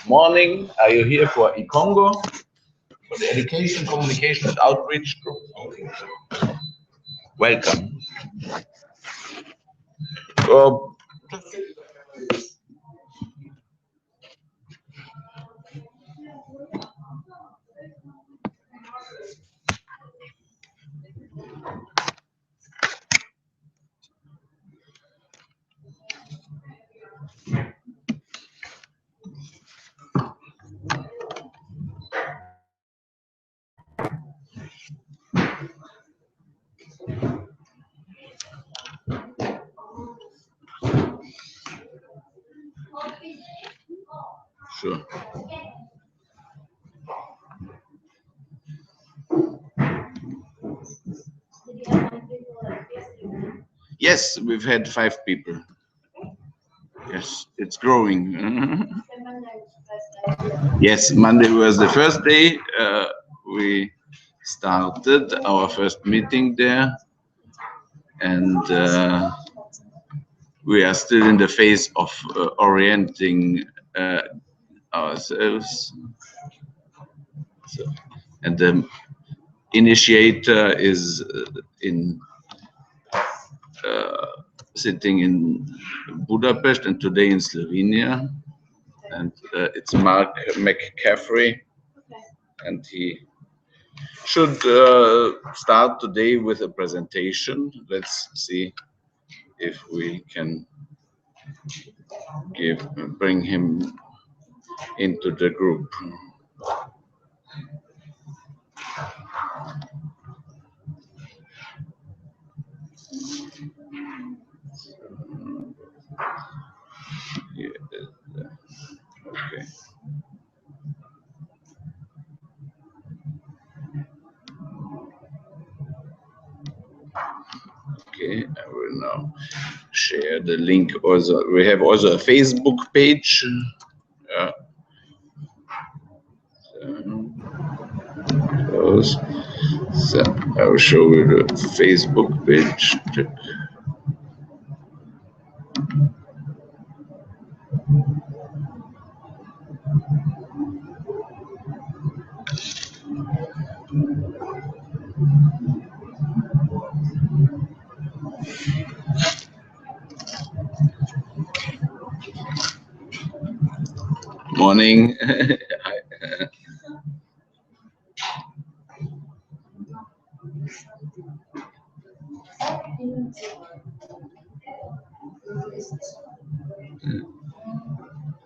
Morning. Are you here for ECONGO? For the Education, Communication and Outreach Group? Welcome. Sure. Yes, we've had 5 people. Yes, it's growing. Yes, Monday was the first day. We started our first meeting there, and we are still in the phase of orienting ourselves. So, and the initiator is sitting in Budapest and today in Slovenia, and it's Mark McCaffrey, and he should start today with a presentation. Let's see if we can bring him into the group. Okay. Okay, I will now share the link. Also, we have also a Facebook page. So I will show you the Facebook page. Morning.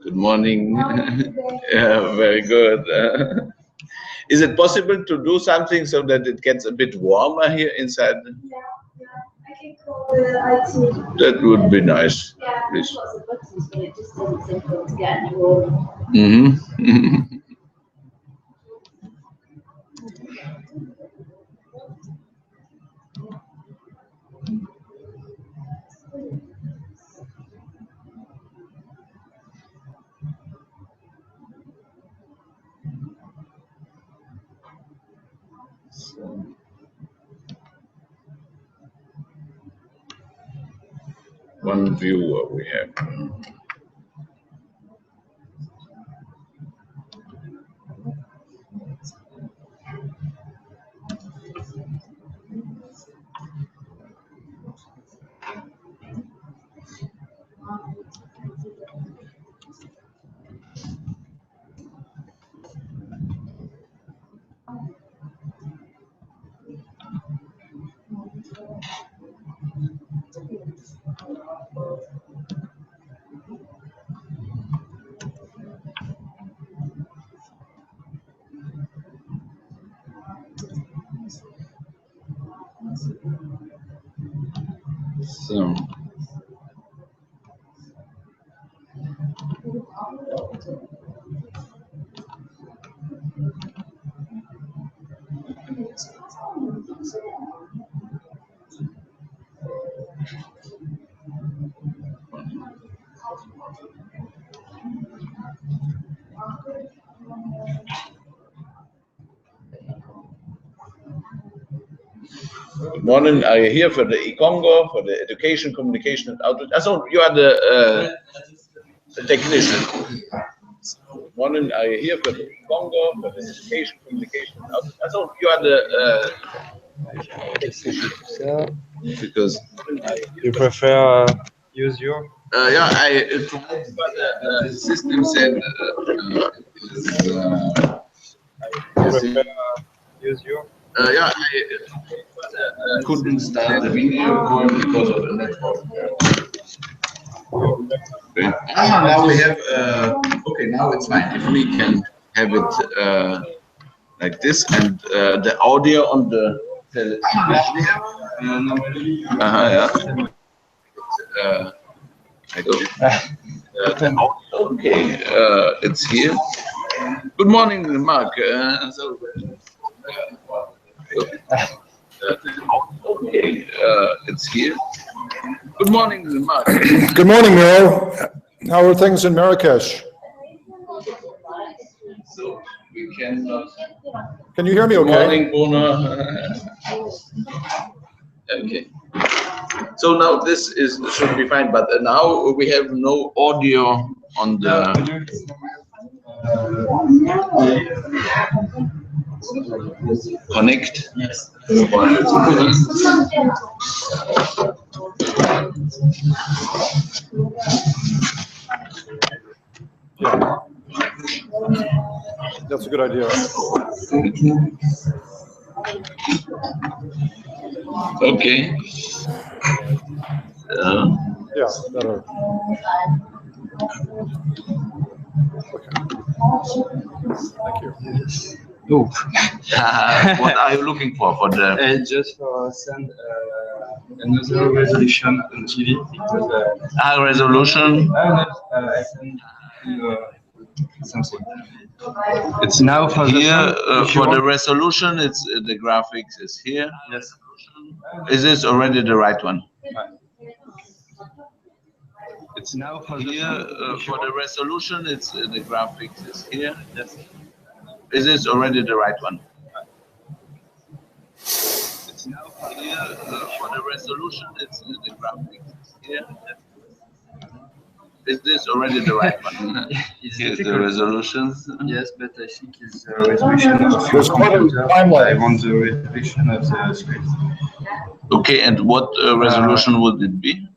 Good morning. Yeah, very good. Is it possible to do something so that it gets a bit warmer here inside? Yeah, I can call the IT. That would be nice. Yeah, please. the buttons, but it just doesn't seem to get any warmer. Mm-hmm. One viewer we have. So. Good morning. Are you here for the ECONGO, for the education, communication, and outreach? So you are the technician. Good morning. Are you here for the ECONGO, for the education, communication, and outreach? So you are the technician. Because you prefer use your? Yeah, I tried, but the system said Use your? yeah, I couldn't start the video call because of the network. Okay. Now we have, okay, now it's fine. If we can have it like this and the audio on the yeah. I go. Okay, it's here. Good morning, Mark. Okay, it's here. Good morning, Mark. Good morning, Miro. How are things in Marrakesh? So we can. Can you hear me okay? Good morning, Bruno. Okay. So now this should be fine, but now we have no audio on the. Connect. Yes. Yeah. That's a good idea. Okay. Yeah, better. Okay. Thank you. Oh. What are you looking for the? Just for send another resolution on TV because Resolution. I send something. It's now for Here for the want. resolution. It's the graphics is here. Yes. Is this already the right one? It's now for Here for the resolution. It's the graphics is here. Yes. Is this already the right one? It's now for Here for the resolution. It's the graphics is here. Is this already the right one? Here's the resolutions. Yes, but I think it's the resolution of the There's quite a computer. timeline. I want the resolution of the screen. Okay, and what resolution would it be?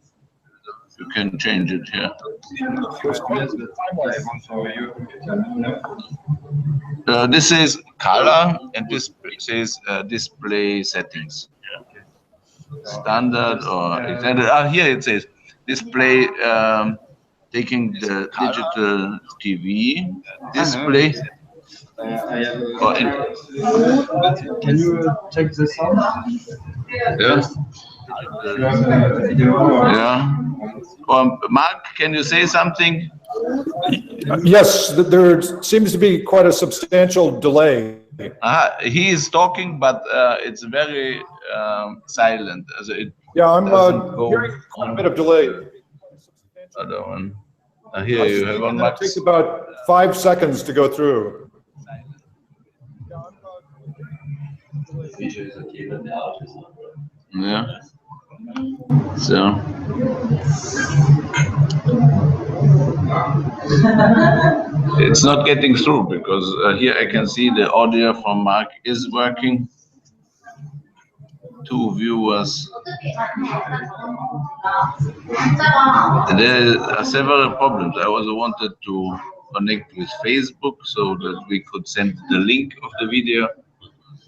You can change it here. Yes, but I want for your computer. This is color, and this says display settings. Standard or extended. Here it says display. Taking the digital TV display. I have but can you check the sound? Yeah. Yeah. Mark, can you say something? Yes, there seems to be quite a substantial delay. He is talking, but it's very silent. Yeah, I'm hearing quite a bit of delay. Other one. Here you have one. It takes about 5 seconds to go through. Yeah. So. It's not getting through because here I can see the audio from Mark is working. 2 viewers. There are several problems. I also wanted to connect with Facebook so that we could send the link of the video.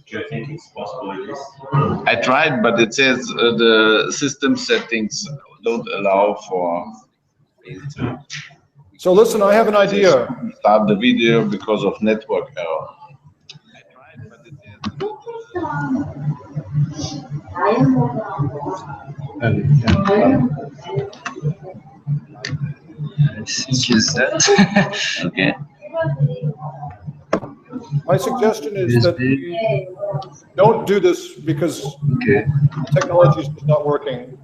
Do you think it's possible with this? I tried, but it says the system settings don't allow for Facebook. So listen, I have an idea. Start the video because of network error. I tried, but it I think is that. Okay. My suggestion is that we don't do this because Okay. technology is just not working.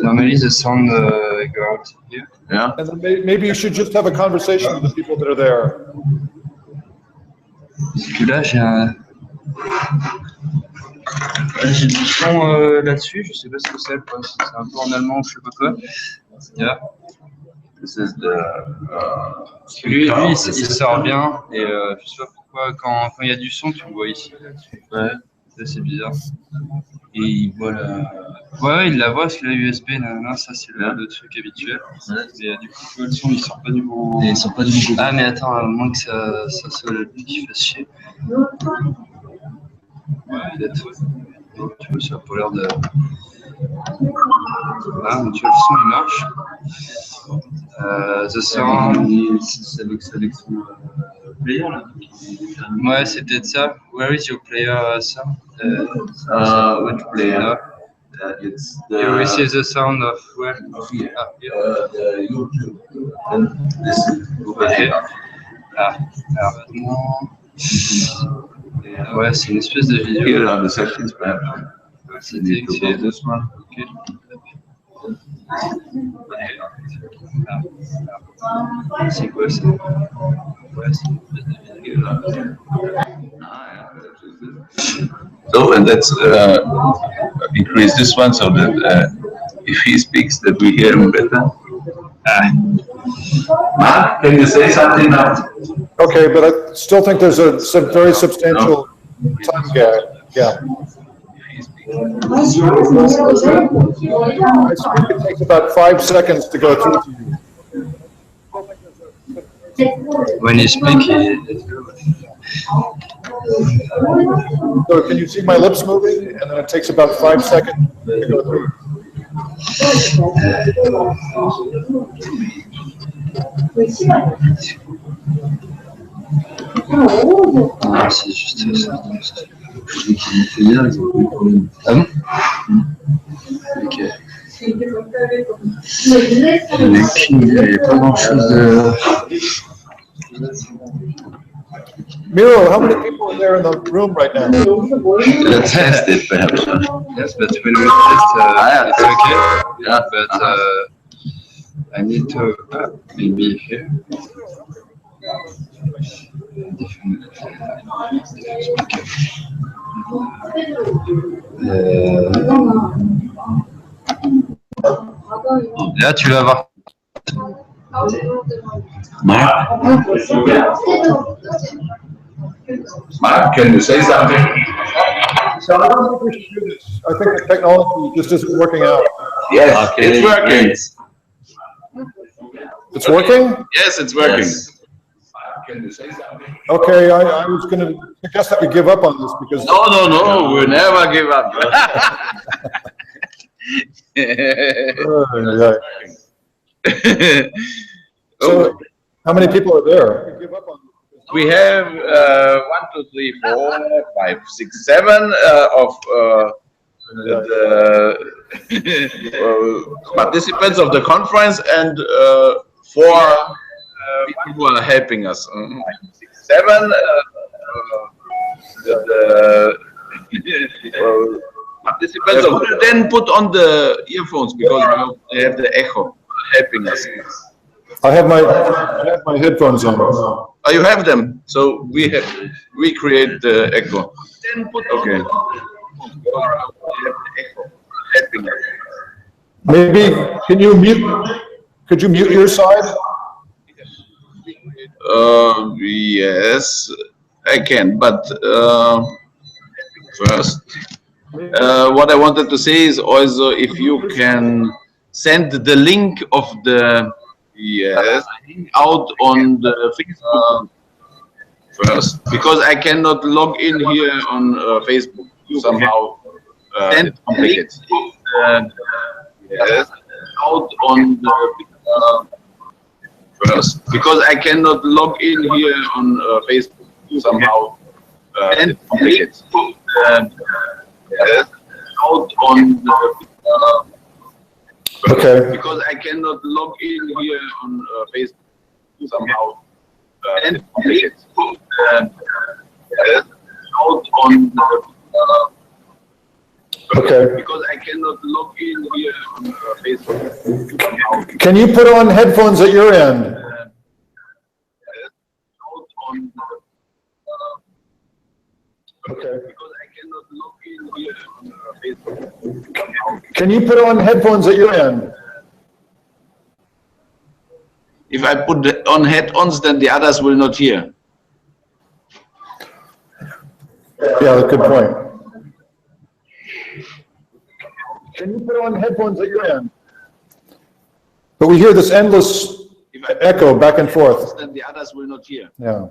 Normally the sound go out here. Yeah. And then maybe you should just have a conversation with the people that are there. Parce que là j'ai un. J'ai du son là-dessus, je sais pas ce que c'est, c'est un peu en allemand, je sais pas quoi. Yeah. This is the, Parce que lui il sort bien, et je sais pas pourquoi, quand il y a du son, tu le vois ici. Ouais, c'est bizarre. Et il voit la... Ouais, il la voit parce que la USB, ça c'est le truc habituel. Et du coup, tu vois, le son il sort pas du bon. Et il sort pas du bon. Ah, mais attends, à moins que ça soit lui qui fasse chier. Ouais, peut-être. Tu vois, ça a pas l'air de. Ah, mais tu vois, le son il marche. The sound. C'est avec son player là. Ouais, c'est peut-être ça. Where is your player sound? which player? It's the, You receive the sound of where? here. Ah, here. The YouTube. And this is Ok. Ah, alors maintenant. Ouais, c'est une espèce de vidéo. here are the sections, perhaps. C'est You need to texté. go this one. Ok. C'est quoi ça? Ouais, c'est une espèce de vidéo. So, and let's increase this one so that if he speaks, that we hear him better. Mark, can you say something now? Okay, but I still think there's some very substantial time gap. Yeah. I think it takes about 5 seconds to go through to you. When you speak, So can you see my lips moving? And then it takes about 5 seconds to go through. Ah, c'est juste ça. Ah bon? Ok. Le King, il n'y avait pas grand-chose de... Miro, how many people are there in the room right now? Let's test it, perhaps. Yes, but when we test, it's okay. Yeah, but I need to maybe here. Là, tu vas voir. Mark? Mark, can you say something? So I don't think we should do this. I think the technology just isn't working out. Yes, it's working. It's working? Yes, it's working. Yes. Can you say something? Okay, I was going to suggest that we give up on this because No, we'll never give up. So, how many people are there? We have 1, 2, 3, 4, 5, 6, 7 of the participants of the conference and 4 people who are helping us. 6, 7 the participants of then put on the earphones because they have the echo helping us. I have my headphones on. Oh, you have them. So we create the echo. Then put okay. Maybe could you mute your side? Yes, I can. But first, what I wanted to say is also if you can send the link of the out on the Facebook first, because I cannot log in here on Facebook somehow. It's complicated. Out on the first, because I cannot log in here on Facebook somehow. It's complicated. Out on the Okay. because I cannot log in here on Facebook somehow. And complicated. Out on Okay. because I cannot log in here on Facebook somehow. Can you put on headphones at your end? Out on Okay. because I Can you put on headphones at your end? If I put on head-ons, then the others will not hear. Yeah, good point. Can you put on headphones at your end? But we hear this endless echo back and forth. Then the others will not hear. Yeah.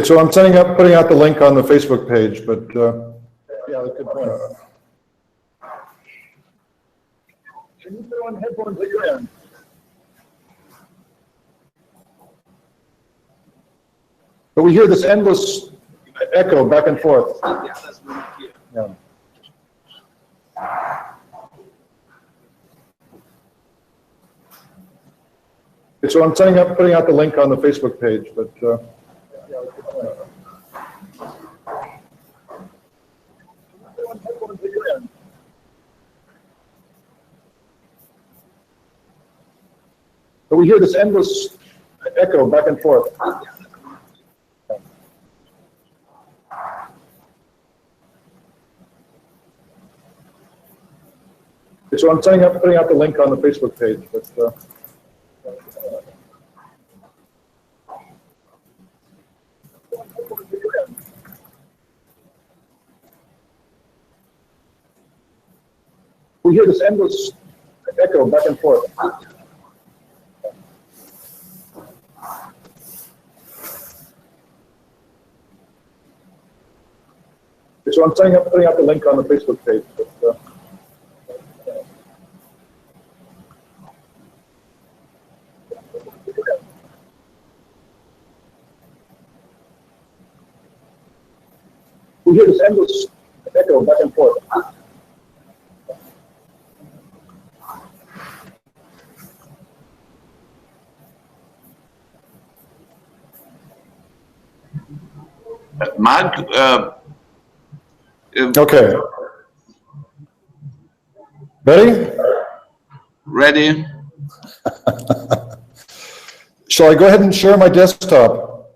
So I'm putting out the link on the Facebook page, but yeah, good point. Can you put on headphones at your end? But we hear this endless echo back and forth. Yeah. So I'm putting out the link on the Facebook page, but we hear this endless echo back and forth. So I'm putting out the link on the Facebook page, but we hear this endless echo back and forth. So I'm putting out the link on the Facebook page, but we hear this endless echo back and forth. Mark, Okay. Ready? Ready? Shall I go ahead and share my desktop?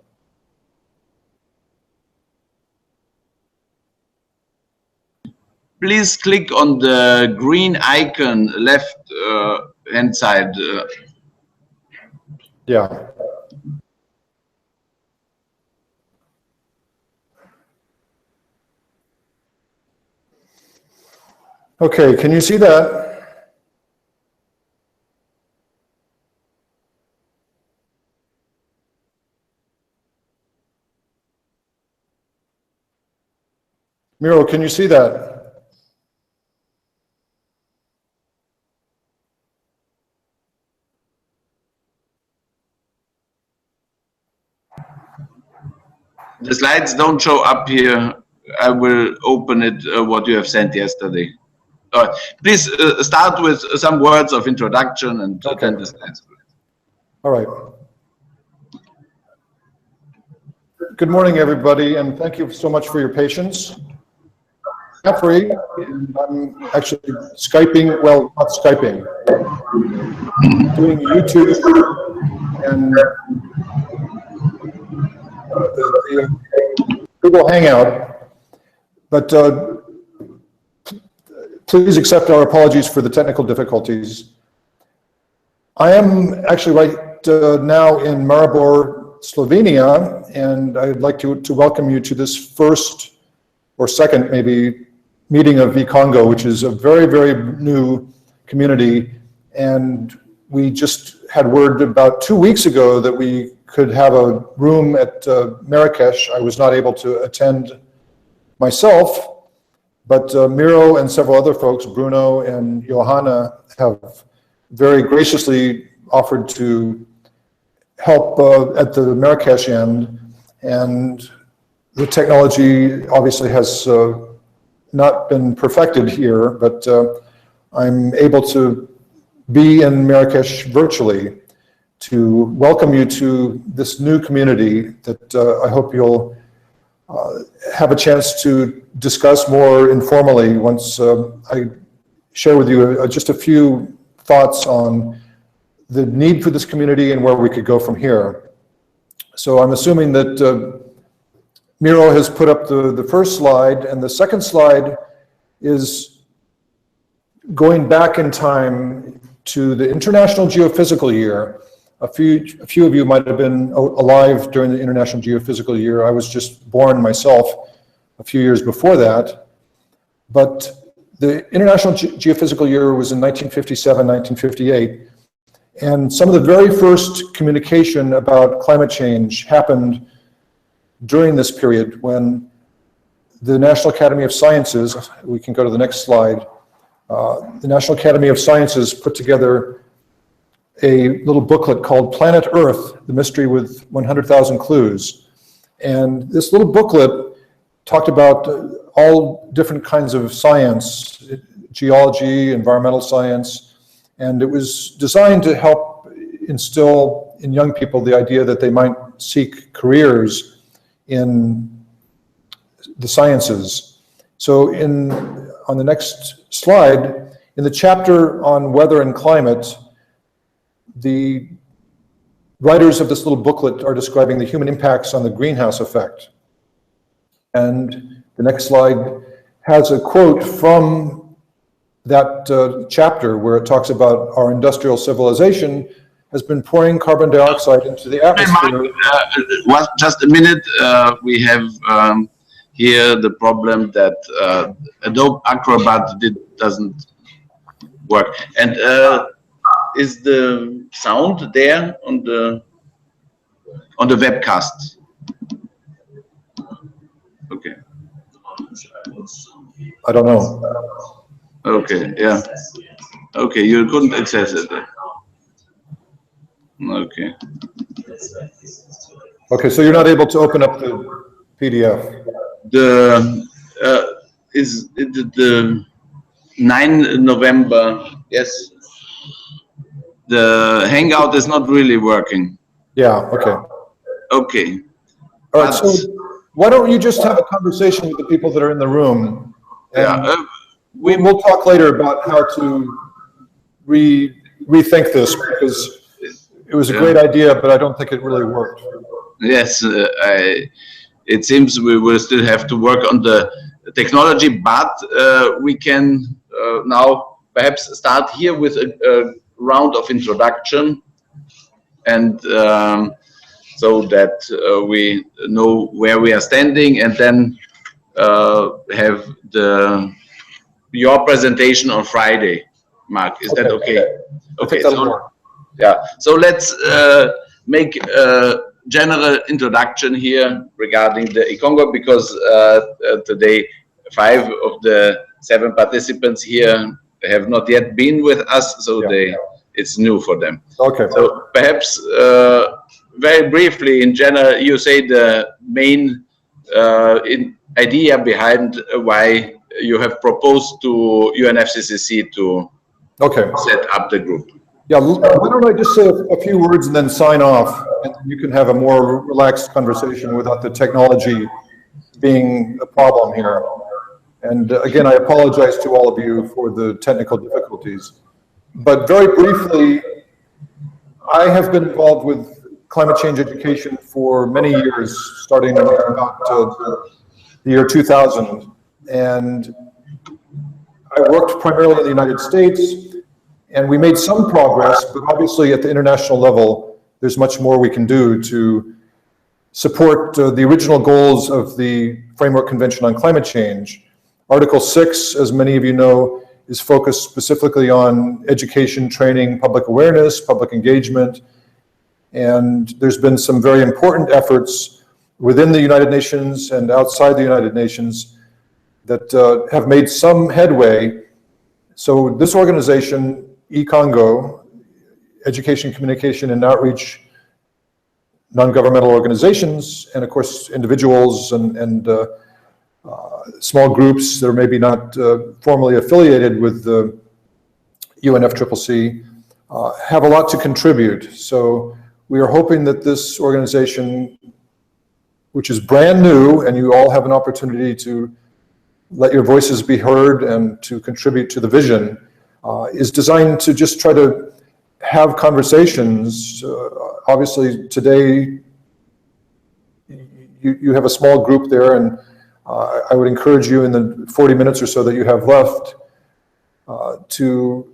Please click on the green icon left hand side. Yeah. Okay, can you see that? Miro, can you see that? The slides don't show up here. I will open it, what you have sent yesterday. Please start with some words of introduction and then the slides. All right. Good morning, everybody, and thank you so much for your patience. Jeffrey, and I'm actually Skyping, well, not Skyping, doing YouTube and the Google Hangout, but please accept our apologies for the technical difficulties. I am actually right now in Maribor, Slovenia, and I'd like to welcome you to this first or second maybe meeting of ECONGO, which is a very, very new community. And we just had word about 2 weeks ago that we could have a room at Marrakesh. I was not able to attend myself, but Miro and several other folks, Bruno and Johanna, have very graciously offered to help at the Marrakesh end. And the technology obviously has not been perfected here, but I'm able to be in Marrakesh virtually to welcome you to this new community that I hope you'll have a chance to discuss more informally once I share with you just a few thoughts on the need for this community and where we could go from here. So I'm assuming that Miro has put up the first slide, and the second slide is going back in time to the International Geophysical Year. A few of you might have been alive during the International Geophysical Year. I was just born myself a few years before that. But the International Geophysical Year was in 1957, 1958. And some of the very first communication about climate change happened during this period when the National Academy of Sciences, we can go to the next slide, the National Academy of Sciences put together a little booklet called Planet Earth, The Mystery with 100,000 Clues. And this little booklet talked about all different kinds of science, geology, environmental science, and it was designed to help instill in young people the idea that they might seek careers in the sciences. So on the next slide, in the chapter on weather and climate, the writers of this little booklet are describing the human impacts on the greenhouse effect. And the next slide has a quote from that chapter where it talks about our industrial civilization has been pouring carbon dioxide into the atmosphere. Just a minute, we have here the problem that Adobe Acrobat doesn't work. And is the sound there on the webcast? Okay. I don't know. Okay, yeah. Okay, you couldn't access it. Okay. Okay, so you're not able to open up the PDF. Is it the 9 November? Yes. The Hangout is not really working. Yeah, okay. Okay. All right, so why don't you just have a conversation with the people that are in the room? And we'll talk later about how to rethink this, because it was a great idea, but I don't think it really worked. Yes, it seems we will still have to work on the technology, but we can now perhaps start here with a round of introduction, and so that we know where we are standing, and then have your presentation on Friday. Mark, is that okay? Okay, so yeah, so let's make a general introduction here regarding the ECONGO, because today 5 of the 7 participants here have not yet been with us, so it's new for them. Okay. So perhaps very briefly, in general, you say the main idea behind why you have proposed to UNFCCC to set up the group. Yeah, why don't I just say a few words and then sign off, and you can have a more relaxed conversation without the technology being a problem here. And again, I apologize to all of you for the technical difficulties. But very briefly, I have been involved with climate change education for many years, starting in about the year 2000. And I worked primarily in the United States, and we made some progress, but obviously at the international level, there's much more we can do to support the original goals of the Framework Convention on Climate Change. Article 6, as many of you know, is focused specifically on education, training, public awareness, public engagement, and there's been some very important efforts within the United Nations and outside the United Nations that have made some headway. So this organization, ECONGO, Education, Communication, and Outreach, non-governmental organizations, and of course individuals and small groups that are maybe not formally affiliated with the UNFCCC, have a lot to contribute. So we are hoping that this organization, which is brand new, and you all have an opportunity to let your voices be heard and to contribute to the vision, is designed to just try to have conversations. Obviously today you have a small group there, and I would encourage you in the 40 minutes or so that you have left to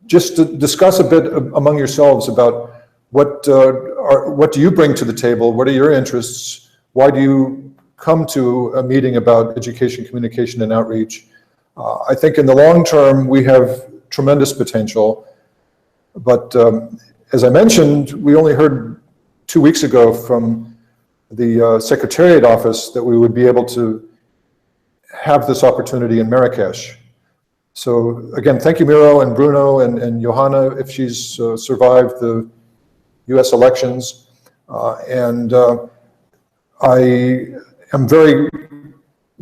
just to discuss a bit among yourselves about what do you bring to the table, what are your interests, why do you come to a meeting about education, communication, and outreach. I think in the long term, we have tremendous potential, but as I mentioned, we only heard 2 weeks ago from the Secretariat office that we would be able to have this opportunity in Marrakesh. So again, thank you, Miro and Bruno and Johanna, if she's survived the US elections. I am very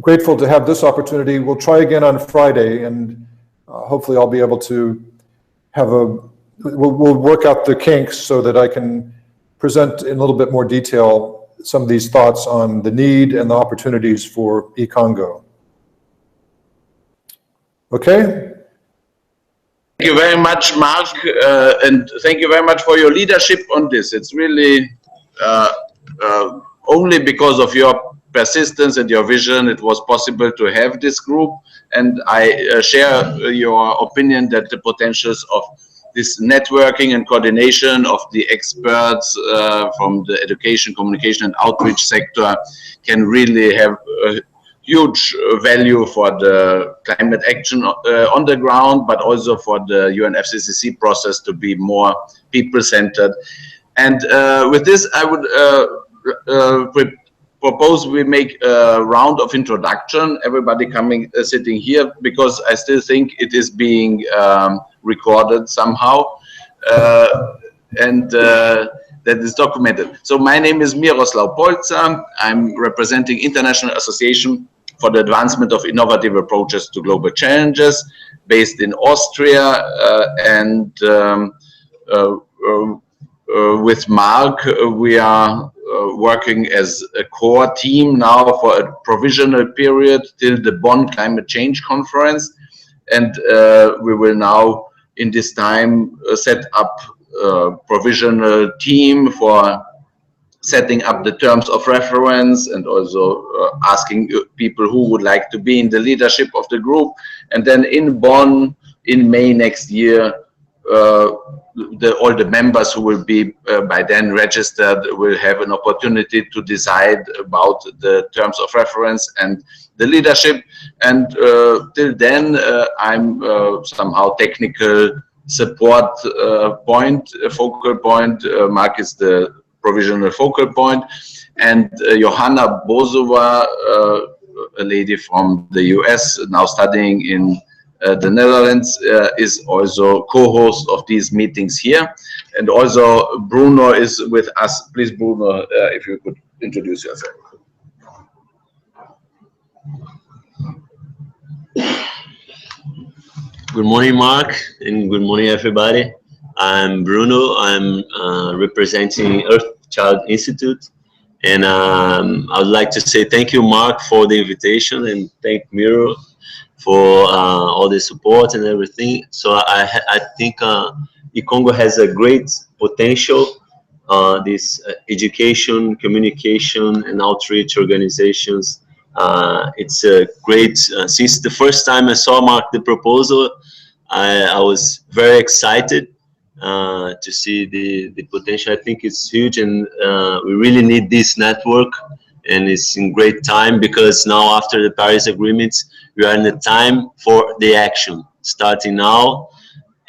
grateful to have this opportunity. We'll try again on Friday, and hopefully I'll be able to have we'll work out the kinks so that I can present in a little bit more detail some of these thoughts on the need and the opportunities for ECONGO. Okay? Thank you very much, Mark, and thank you very much for your leadership on this. It's really only because of your persistence and your vision it was possible to have this group, and I share your opinion that the potentials of this networking and coordination of the experts from the education, communication, and outreach sector can really have huge value for the climate action on the ground, but also for the UNFCCC process to be more people-centered. And with this, I would propose we make a round of introduction, everybody coming, sitting here, because I still think it is being recorded somehow, and that is documented. So my name is Miroslav Polca. I'm representing International Association for the Advancement of Innovative Approaches to Global Challenges, based in Austria, and with Mark, we are working as a core team now for a provisional period till the Bonn Climate Change Conference, and we will now in this time set up a provisional team for setting up the terms of reference and also asking people who would like to be in the leadership of the group. And then in Bonn in May next year, all the members who will be by then registered will have an opportunity to decide about the terms of reference and the leadership. And till then, I'm somehow technical support focal point. Mark is the provisional focal point, and Johanna Bozova, a lady from the US now studying in the Netherlands, is also co-host of these meetings here. And also Bruno is with us. Please, Bruno, if you could introduce yourself. Good morning, Mark, and good morning, everybody. I'm Bruno. I'm representing Earthchild Institute, and I would like to say thank you, Mark, for the invitation, and thank Miro for all the support and everything. So I think ECONGO has a great potential. This education, communication, and outreach organizations. It's a great, since the first time I saw, Mark, the proposal, I was very excited to see the potential. I think it's huge, and we really need this network, and it's in great time, because now after the Paris agreements, we are in the time for the action starting now,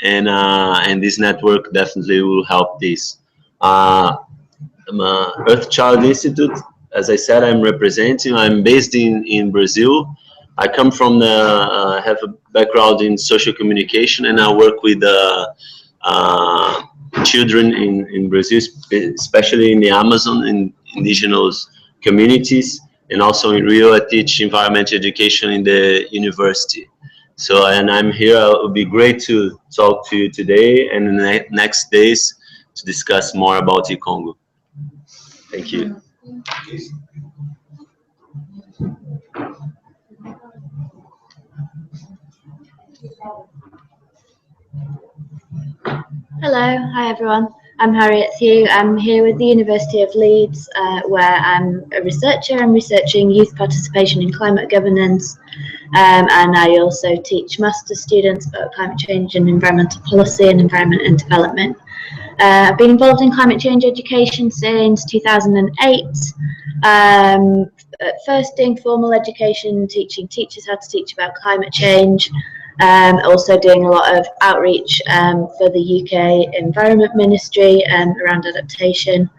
and this network definitely will help this. Earthchild Institute, as I said, I'm representing. I'm based in Brazil. I come from have a background in social communication, and I work with children in Brazil, especially in the Amazon and indigenous communities, and also in Rio. I teach environmental education in the university. So, and I'm here. It would be great to talk to you today and in the next days to discuss more about ECONGO. Thank you. Hello, hi everyone. I'm Harriet Thew. I'm here with the University of Leeds, where I'm a researcher. I'm researching youth participation in climate governance, and I also teach master's students about climate change and environmental policy and environment and development. I've been involved in climate change education since 2008. At first doing formal education, teaching teachers how to teach about climate change. Also doing a lot of outreach for the UK Environment Ministry around adaptation.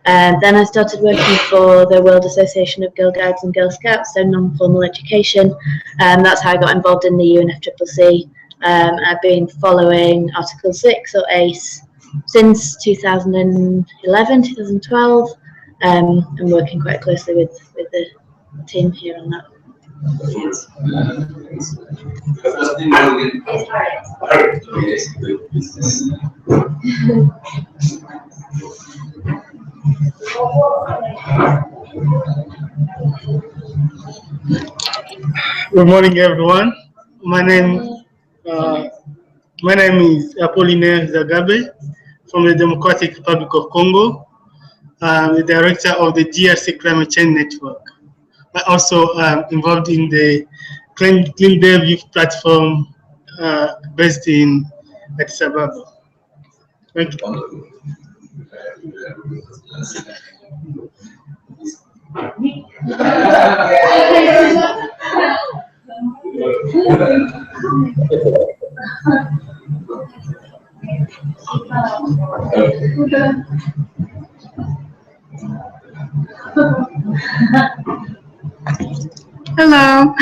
Then I started working for the World Association of Girl Guides and Girl Scouts, so non-formal education. That's how I got involved in the UNFCCC. I've been following Article 6 or ACE since 2011, 2012, and working quite closely with the team here on that. Good morning, everyone. My name is Apollinaire Zagabe from the Democratic Republic of Congo. I'm the director of the DRC Climate Change Network. I also am involved in the Clean Dev Youth Platform based in Addis Ababa. Thank you. Hello.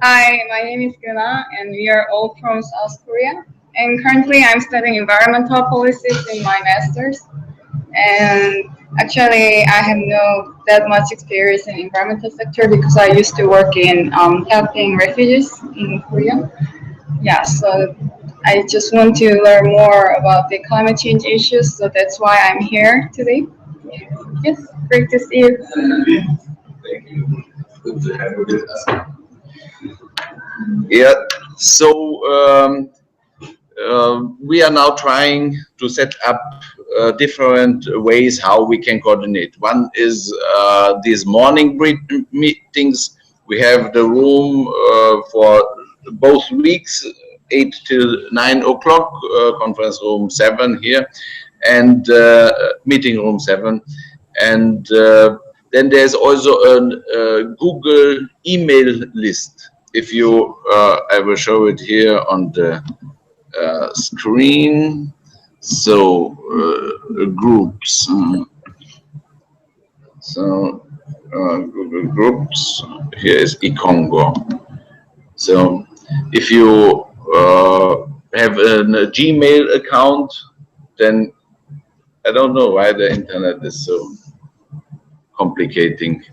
Hi, my name is Guna, and we are all from South Korea. And currently, I'm studying environmental policies in my master's. And actually, I have no that much experience in environmental sector because I used to work in helping refugees in Korea. Yeah, so I just want to learn more about the climate change issues. So that's why I'm here today. Yes, great to see you. Thank you. Good to have you with us. Yeah, so we are now trying to set up different ways how we can coordinate. One is these morning meetings. We have the room for both weeks, 8 till 9 o'clock, conference room 7 here, and meeting room 7. And then there's also a Google email list. If you, I will show it here on the screen. So groups. So Google Groups. Here is ECONGO. So if you have a Gmail account, then I don't know why the internet is so complicating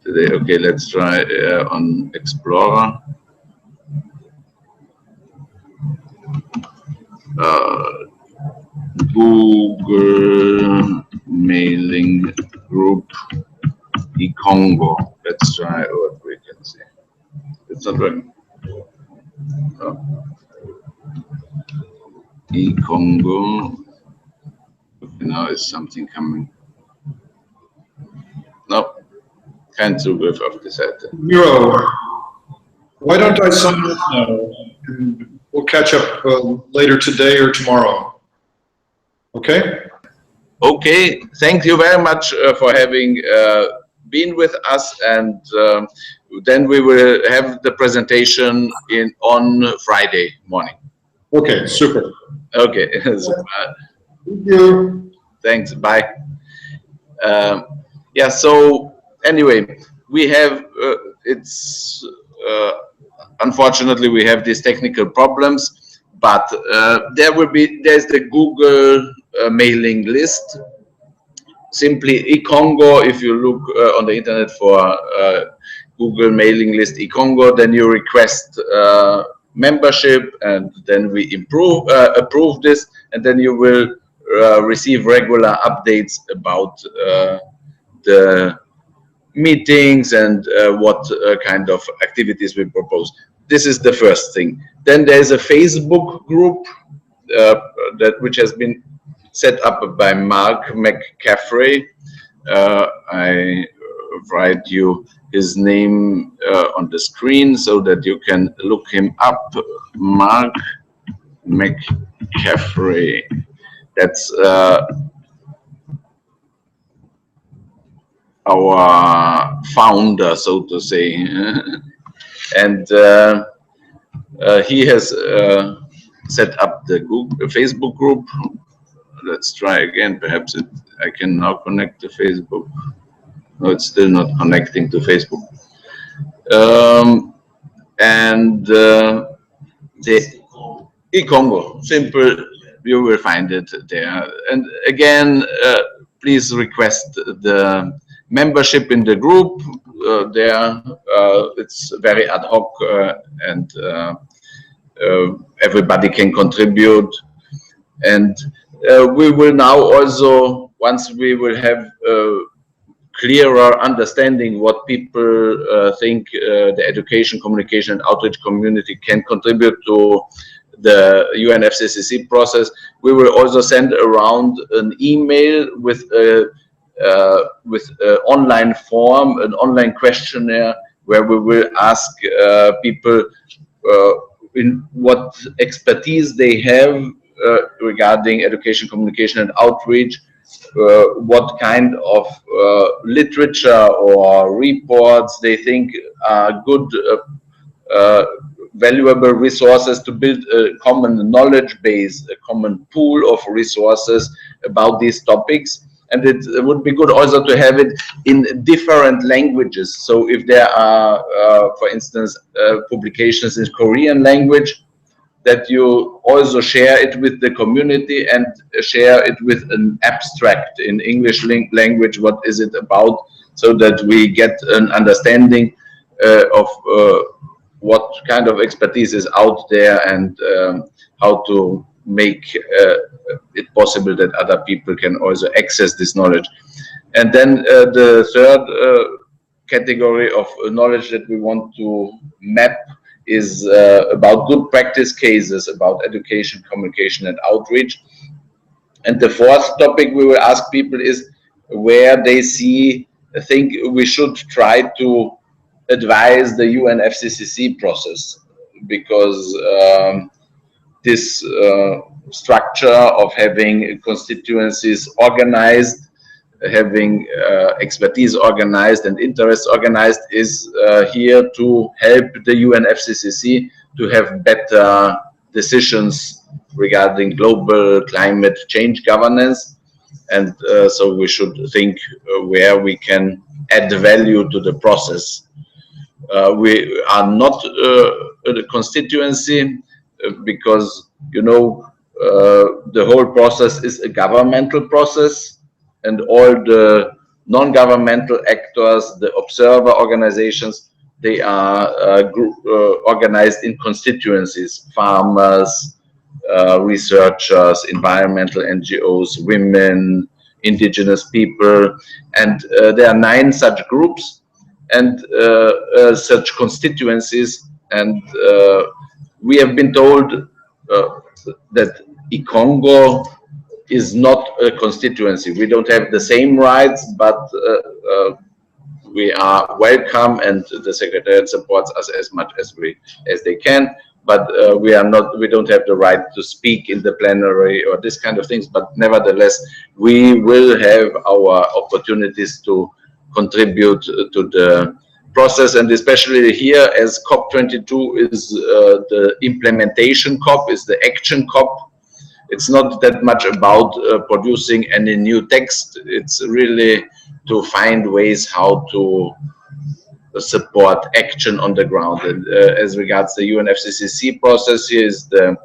today. Okay, let's try on Explorer. Google mailing group ECONGO. Let's try what we can see. It's not working. Oh. ECONGO. Now is something coming. No, kein Zugriff auf die Seite. Miro, why don't I sign up now? And we'll catch up later today or tomorrow. Okay? Okay, thank you very much for having been with us, and then we will have the presentation on Friday morning. Okay, super. Okay, Thank you. Thanks, bye. Yeah, so anyway, we have, unfortunately we have these technical problems, but there's the Google mailing list. Simply ECONGO, if you look on the internet for Google mailing list ECONGO, then you request membership, and then we approve this, and then you will receive regular updates about the meetings and what kind of activities we propose. This is the first thing. Then there's a Facebook group which has been set up by Mark McCaffrey. I write you his name on the screen so that you can look him up. Mark McCaffrey. That's our founder, so to say. And he has set up the Facebook group. Let's try again. Perhaps I can now connect to Facebook. No, it's still not connecting to Facebook. And the ECONGO, simple, you will find it there. And again, please request the membership in the group. There, it's very ad hoc and everybody can contribute. And we will now also, once we will have clearer understanding what people think the education, communication, and outreach community can contribute to the UNFCCC process, we will also send around an email with an online form, an online questionnaire, where we will ask people in what expertise they have regarding education, communication, and outreach, what kind of literature or reports they think are good, valuable resources to build a common knowledge base, a common pool of resources about these topics. And it would be good also to have it in different languages. So if there are, for instance, publications in Korean language, that you also share it with the community and share it with an abstract in English language, what is it about, so that we get an understanding of what kind of expertise is out there and how to make it possible that other people can also access this knowledge. And then the third category of knowledge that we want to map is about good practice cases about education, communication, and outreach. And the fourth topic we will ask people is where they think we should try to advise the UNFCCC process, because this structure of having constituencies organized, having expertise organized and interest organized is here to help the UNFCCC to have better decisions regarding global climate change governance. And so we should think where we can add value to the process. We are not a constituency because, you know, the whole process is a governmental process, and all the non-governmental actors, the observer organizations, they are organized in constituencies: farmers, researchers, environmental NGOs, women, indigenous people, and there are 9 such groups and such constituencies. And we have been told that ECONGO is not a constituency. We don't have the same rights, but we are welcome, and the Secretariat supports us as much as they can. But we don't have the right to speak in the plenary or this kind of things. But nevertheless, we will have our opportunities to contribute to the process, and especially here, as COP22 is the implementation COP, is the action COP. It's not that much about producing any new text. It's really to find ways how to support action on the ground. And as regards the UNFCCC process, here is the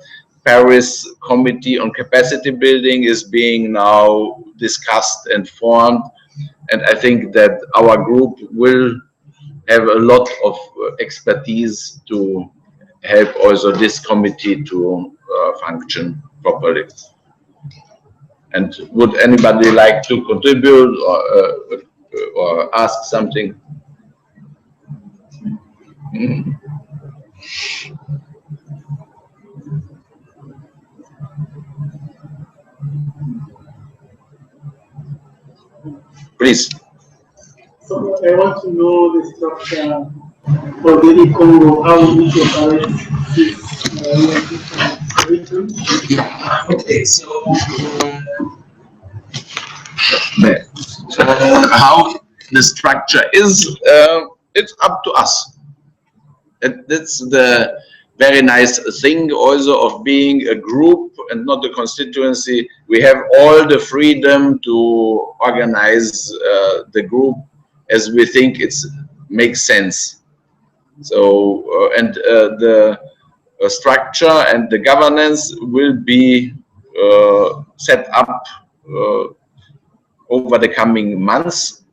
Paris Committee on Capacity Building is being now discussed and formed. And I think that our group will have a lot of expertise to help also this committee to function properly. And would anybody like to contribute or ask something? Please. So I want to know the structure for the ECONGO, how it operates this region. Yeah. Okay. So how the structure is, it's up to us. That's the very nice thing also of being a group and not a constituency. We have all the freedom to organize the group as we think it makes sense. So the structure and the governance will be set up over the coming months,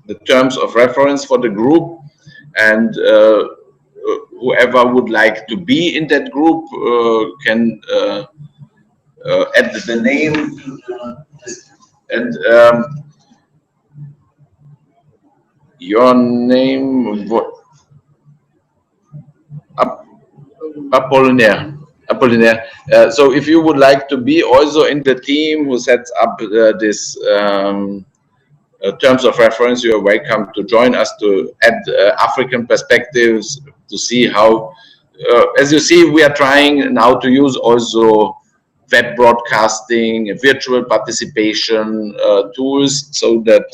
the terms of reference for the group, and whoever would like to be in that group can add the name. And your name, what? Apollinaire. So if you would like to be also in the team who sets up this terms of reference, you are welcome to join us to add African perspectives, to see how, as you see, we are trying now to use also web broadcasting, virtual participation tools, so that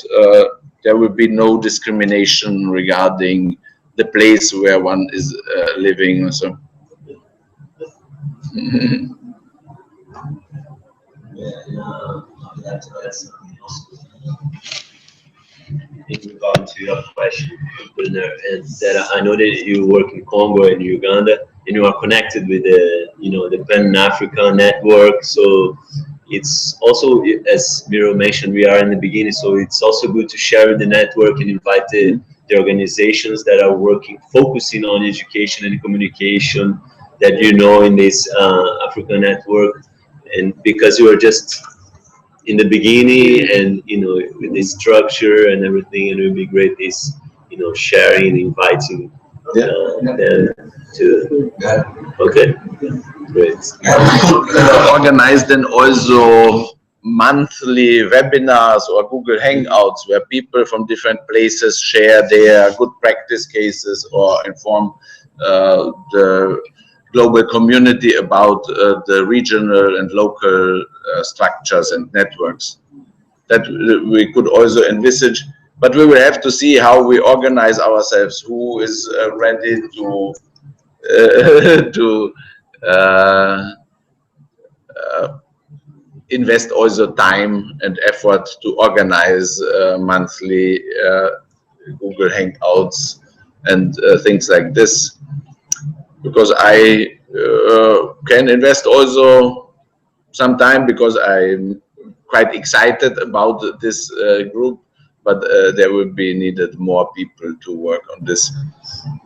there will be no discrimination regarding the place where one is living. So. In regard to your question, and that I know that you work in Congo and Uganda, and you are connected with the, the Pan African network. So it's also, as Miro mentioned, we are in the beginning. So it's also good to share the network and invite the organizations that are working, focusing on education and communication that in this African network, and because you are just in the beginning, and with the structure and everything, and it would be great this sharing, inviting them to. Okay, great. Organize then also monthly webinars or Google Hangouts where people from different places share their good practice cases or inform the global community about the regional and local structures and networks. That we could also envisage, but we will have to see how we organize ourselves, who is ready to invest also time and effort to organize monthly Google Hangouts and things like this. Because I can invest also some time, because I'm quite excited about this group, but there will be needed more people to work on this.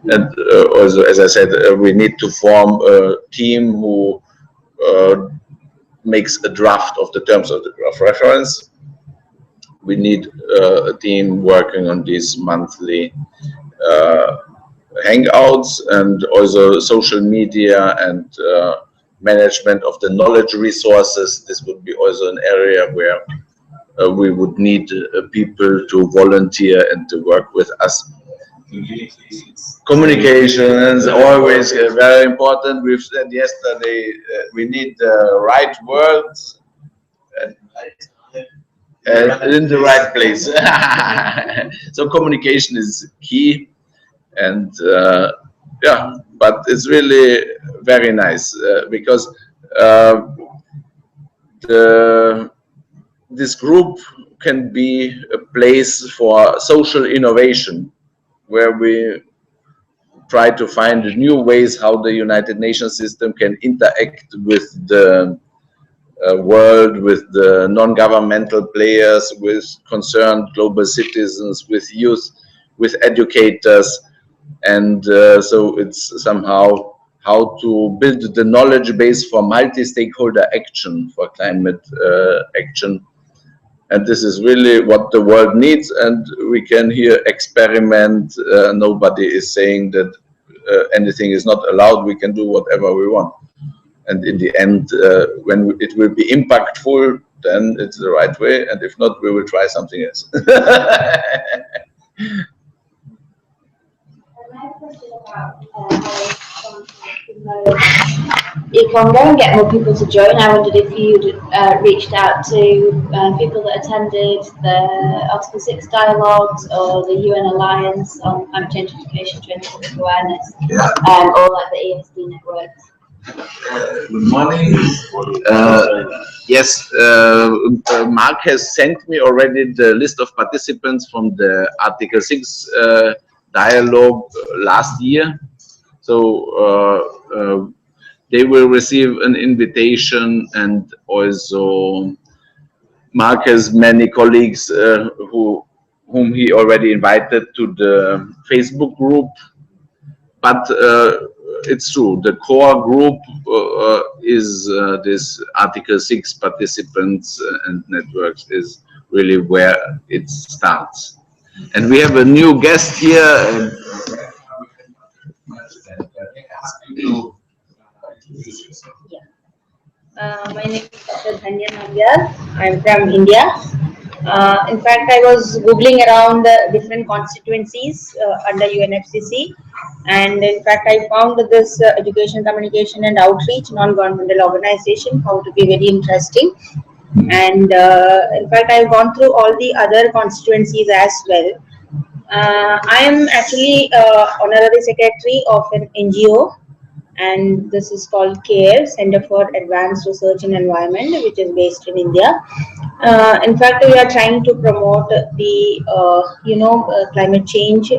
And also, as I said, we need to form a team who makes a draft of the terms of reference. We need a team working on these monthly hangouts, and also social media and management of the knowledge resources. This would be also an area where we would need people to volunteer and to work with us. Communication is always very important. We've said yesterday we need the right words and in the right place. So communication is key. And yeah, but it's really very nice because this group can be a place for social innovation, where we try to find new ways how the United Nations system can interact with the world, with the non-governmental players, with concerned global citizens, with youth, with educators. And so it's somehow how to build the knowledge base for multi-stakeholder action, for climate action. And this is really what the world needs, and we can here experiment. Nobody is saying that anything is not allowed. We can do whatever we want. And in the end, when it will be impactful, then it's the right way, and if not, we will try something else. ECONGO and get more people to join. I wondered if you'd reached out to people that attended the Article 6 dialogues or the UN Alliance on Climate Change Education, Training, Public Awareness, or like the ESD networks. Good morning. Yes, Mark has sent me already the list of participants from the Article 6 dialogue last year. So they will receive an invitation, and also Mark has many colleagues whom he already invited to the Facebook group. But it's true, the core group is this Article 6 participants and networks is really where it starts. And we have a new guest here. My name is Dr. Dhanya Navyar. I'm from India. In fact, I was Googling around different constituencies under UNFCCC. And in fact, I found this education, communication and outreach non-governmental organization found to be very interesting. And in fact, I've gone through all the other constituencies as well. I am actually honorary secretary of an NGO, and this is called CARE, Center for Advanced Research in Environment, which is based in India. In fact, we are trying to promote the climate change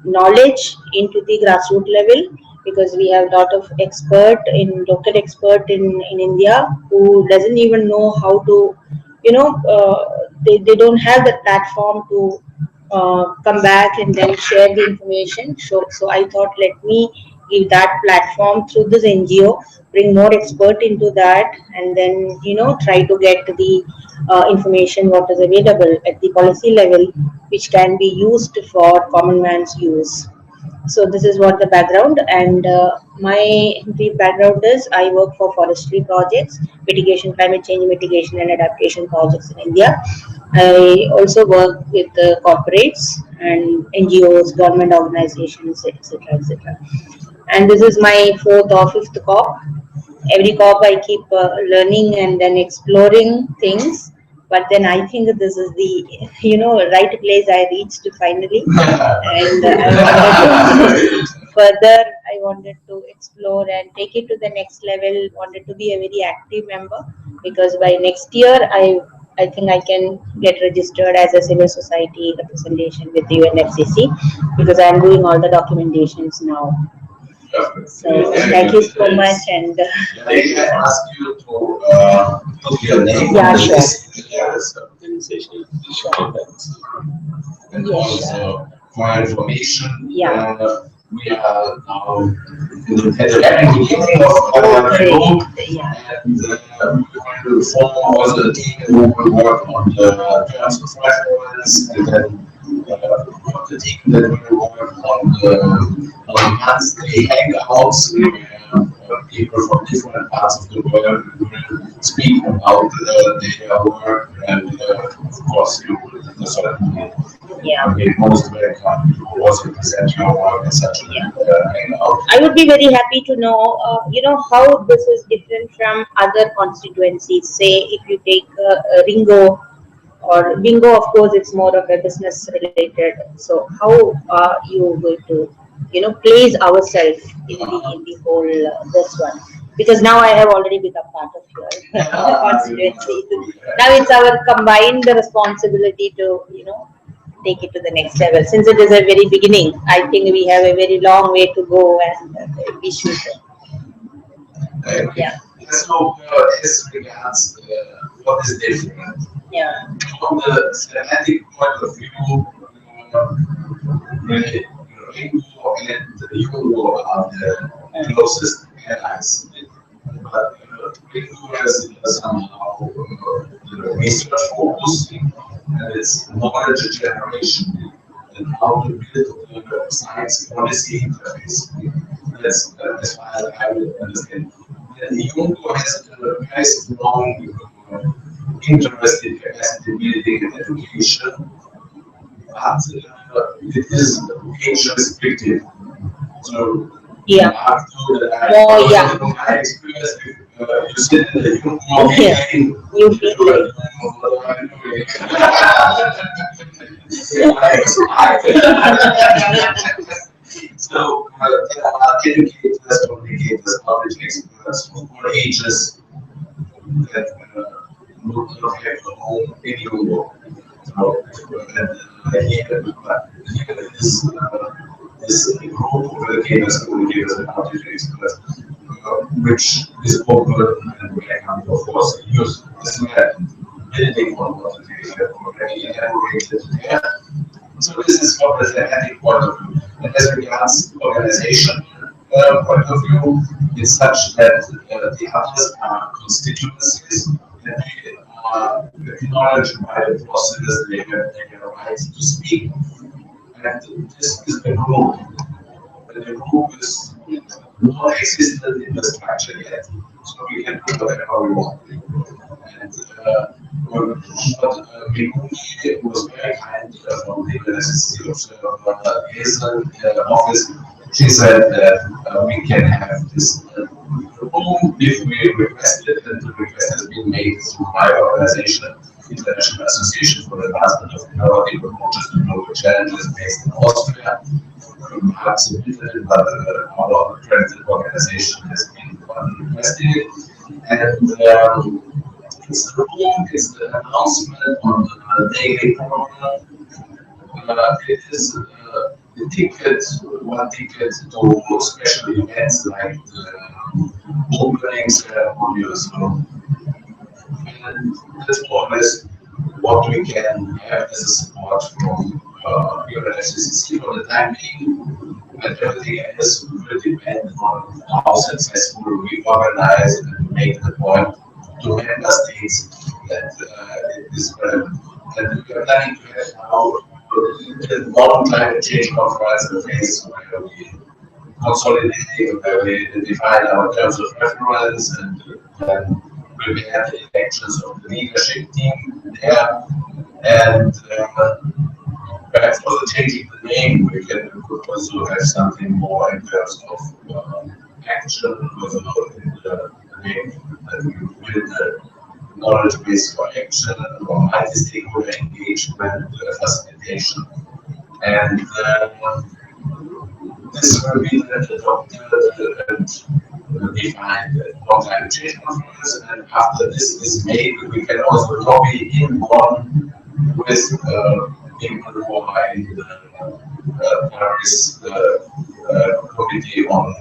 knowledge into the grassroots level, because we have a lot of local expert in India who doesn't even know how to, they don't have the platform to come back and then share the information. So I thought, let me give that platform through this NGO, bring more expert into that, and then try to get the information what is available at the policy level, which can be used for common man's use. So this is what the background, and my brief background is I work for forestry projects, mitigation, climate change mitigation and adaptation projects in India. I also work with corporates and NGOs, government organizations, etc., etc. And this is my 4th or 5th COP. Every COP I keep learning and then exploring things. But then I think that this is the right place I reached finally, and I wanted to explore and take it to the next level. Wanted to be a very active member, because by next year I think I can get registered as a civil society representation with the UNFCCC, because I am doing all the documentations now. So thank you so much, and they can ask you to put your name yeah, on the sure. list. And also for information, we are now at the very beginning of our group, and we will form also a team who will work on the terms of reference, and then the team that will work on the monthly hangouts, where people from different parts of the world will speak about their work, and of course you will be most welcome to also present your work in such a hangout. I would be very happy to know, how this is different from other constituencies. Say, if you take Ringo or Bingo, of course, it's more of a business related. So, how are you going to, place ourselves in the whole this one? Because now I have already become part of your constituency. Now it's our combined responsibility to, take it to the next level. Since it is a very beginning, I think we have a very long way to go, and we should. So, as regards what is different, from the thematic point of view, Ringo and Yugo are the closest allies. But Ringo has somehow research focus, and it's knowledge generation, and how to build science policy interface. That's as far as I would understand. And Yugo has a very strong interest in capacity building and education, but it is age restrictive. So Yeah. Oh, yeah. My experience with you said that you So there are educators, communicators, knowledge experts from all ages that would not have a home in Europe. So here this group of educators, communicators, and knowledge experts, which is open and welcome, of course, use as well, building on what they have already elaborated there. So this is from the thematic point of view. And as regards organization point of view, it's such that the others are constituencies and they are acknowledged by the process, they have a right to speak. And this is the group. And the group is non-existent in the structure yet. So we can do whatever we want. And it was very kind from the University Observer Hazel office. She said that we can have this room if we request it, and the request has been made through my organization, International Association for the Advancement of Innovative Approaches to Global Challenges, based in Austria. Perhaps submitted, but our accredited organization has been requesting it. And it's the room, it's the announcement on the daily program. It is the ticket, one ticket to special events like the opening ceremony or so. And that's more or less what we can have as a support from UNFCCC for the time being. And everything else will depend on how successful we organize and make the point to member states that it is relevant. And we are planning to have now the non-climate change conference phase where we consolidate, where we define our terms of reference and then prepare the elections of the leadership team there. And perhaps also changing the name, we could also have something more in terms of action, also in the name that we build the knowledge base for action, or multi-stakeholder engagement, facilitation. And this will be adopted and defined long-time change conference. And after this is made, we can also lobby in one with people who are in the Paris Committee on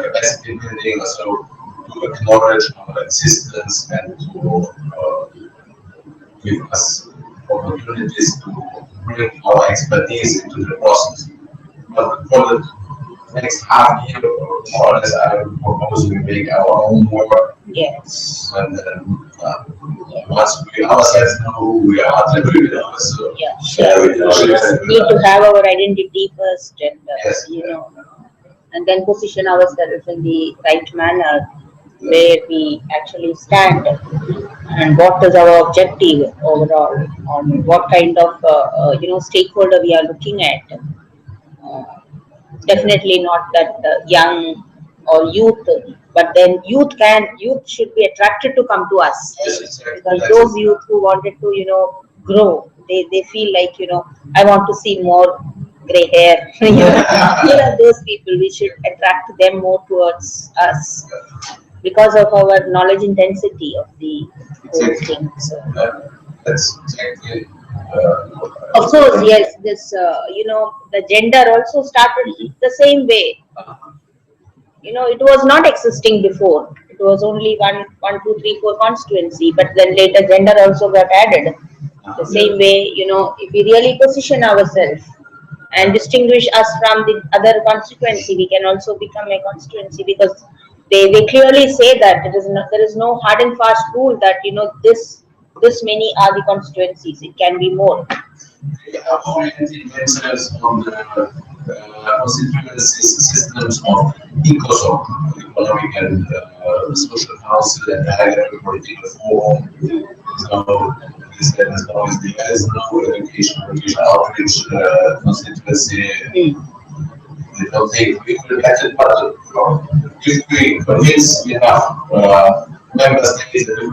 Capacity Building, so to acknowledge our existence and to give us opportunities to bring our expertise into the process. But for the next half year, more or less, I would propose we make our own work. Yes. And then once we ourselves know who we are, then we will also share with We just need to have our identity first, and yes. And then position ourselves in the right manner where we actually stand and what is our objective overall, on what kind of stakeholder we are looking at. Definitely not that young or youth, but then youth should be attracted to come to us, because those youth who wanted to grow, they feel like I want to see more gray hair. Those people, we should attract them more towards us because of our knowledge intensity of the whole thing. So that's exactly. Of course, yes. This the gender also started the same way. It was not existing before. It was only 1, 2, 3, 4 constituency, but then later gender also got added. The same way, if we really position ourselves and distinguish us from the other constituency, we can also become a constituency, because they clearly say that there is no hard and fast rule that this many are the constituencies. It can be more. They are orienting themselves on the constituency systems of ECOSOC, Economic and Social Council, and Higher Political Forum. So this as long as there is no education outreach constituency, I don't think we will get it, but if we convince enough member states that we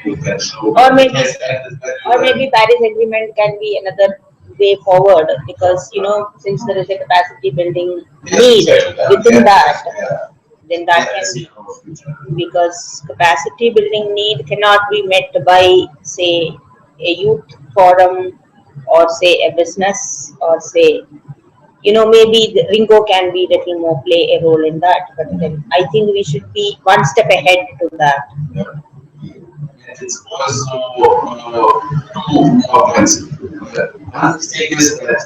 really can show. Or maybe Paris Agreement can be another way forward, because since there is a capacity building need within that, then that can be, because capacity building need cannot be met by, say, a youth forum, or say a business, or say, maybe the Ringo can be little more play a role in that, but then I think we should be one step ahead to that. It's also two points. One thing is that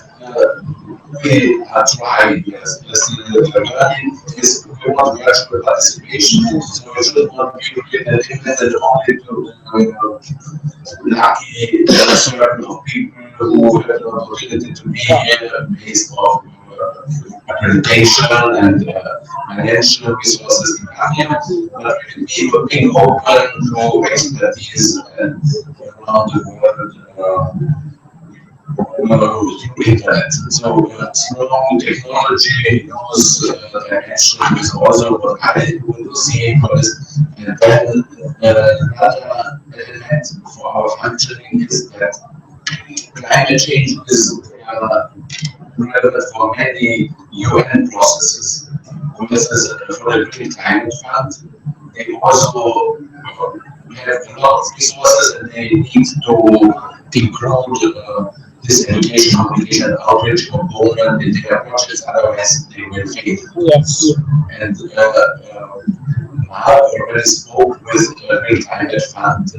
we are trying, yes, learning is we want virtual participation, so we should not be limited only to lucky certain of people who have the opportunity to be here based on accreditation and financial resources in Kenya, but we can be being open to expertise around the world through internet. So strong technology use dimension is also what I would see for this. And then another element for our functioning is that climate change is relevant for many UN processes. For instance, for the Green Climate Fund, they also have a lot of resources and they need to include this education, communication, and outreach component in their projects, otherwise they will fail. Yes. And I already spoke with the Green Climate Fund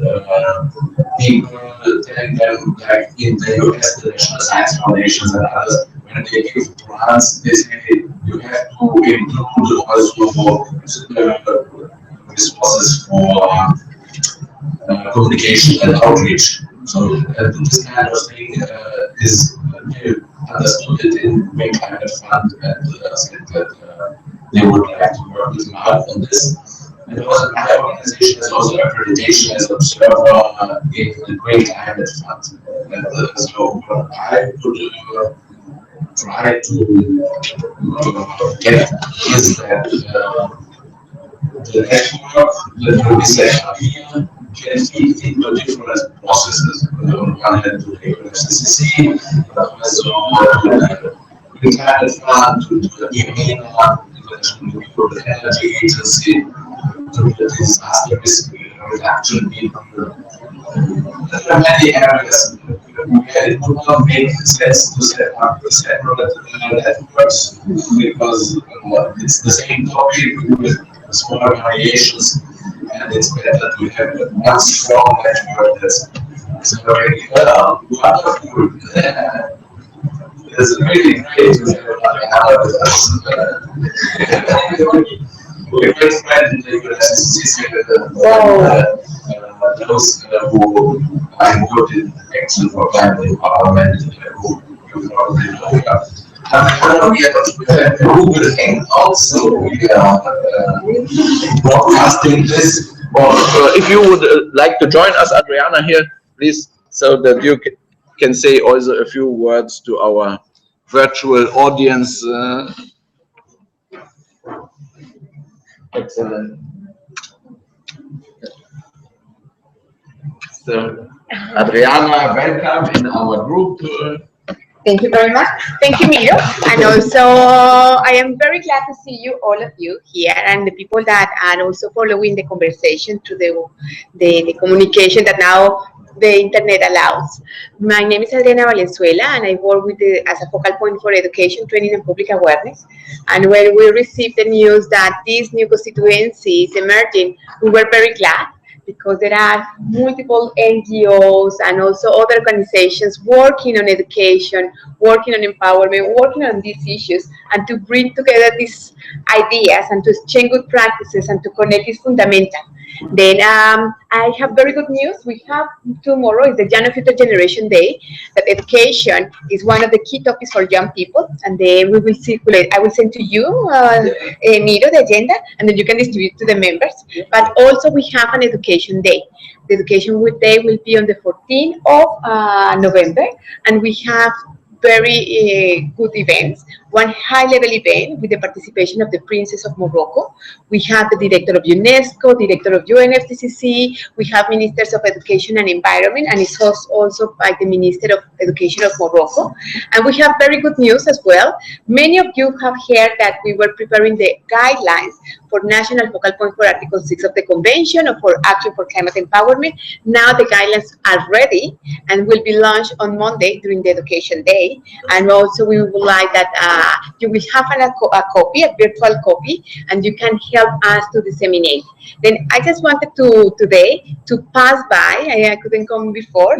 people, telling them, like in the US, the National Science Foundations and others, when they give grants, they say you have to include also resources for communication and outreach. So this kind of thing is understood it in Green Climate Fund, and said that they would like to work with Mark on this. And also my organization has also accreditation as observer in the Green Climate Fund. And so I would try to get is that the network that will be set up here can feed into different processes. On one hand, to the FCCC, but also Green Climate Fund, to the EMENA, International Renewable Energy Agency, to the disaster risk reduction people. There are many areas where it would not make sense to set up separate networks, because it's the same topic with smaller variations, and it's better to have one strong network that's very wonderful. It's really great to have with us. We're a great friend in the university, those who are involved in action for climate empowerment, who you probably know. We have Google Hangouts, so we are broadcasting this. If you would like to join us, Adriana, here, please, so that you can say also a few words to our virtual audience. Excellent. So, Adriana, welcome in our group. Thank you very much. Thank you, Milo. And also, I am very glad to see you, all of you here, and the people that are also following the conversation through the communication that now the internet allows. My name is Adriana Valenzuela, and I work with as a focal point for education, training, and public awareness. And when we received the news that this new constituency is emerging, we were very glad, because there are multiple NGOs and also other organizations working on education, working on empowerment, working on these issues, and to bring together these ideas and to exchange good practices and to connect is fundamental. Then I have very good news. We have tomorrow is the Young Future Generation Day, that education is one of the key topics for young people, and then we will circulate. I will send to you, Niro, the agenda, and then you can distribute to the members. But also we have an education Education Day. The Education Day will be on the 14th of November, and we have very good events. One high-level event with the participation of the Princess of Morocco. We have the Director of UNESCO, Director of UNFCCC, we have Ministers of Education and Environment, and it's also by the Minister of Education of Morocco. And we have very good news as well. Many of you have heard that we were preparing the guidelines for national focal point for Article 6 of the Convention or for Action for Climate Empowerment. Now the guidelines are ready and will be launched on Monday during the Education Day. And also we would like that you will have a copy, a virtual copy, and you can help us to disseminate. Then I just wanted to today to pass by, I couldn't come before,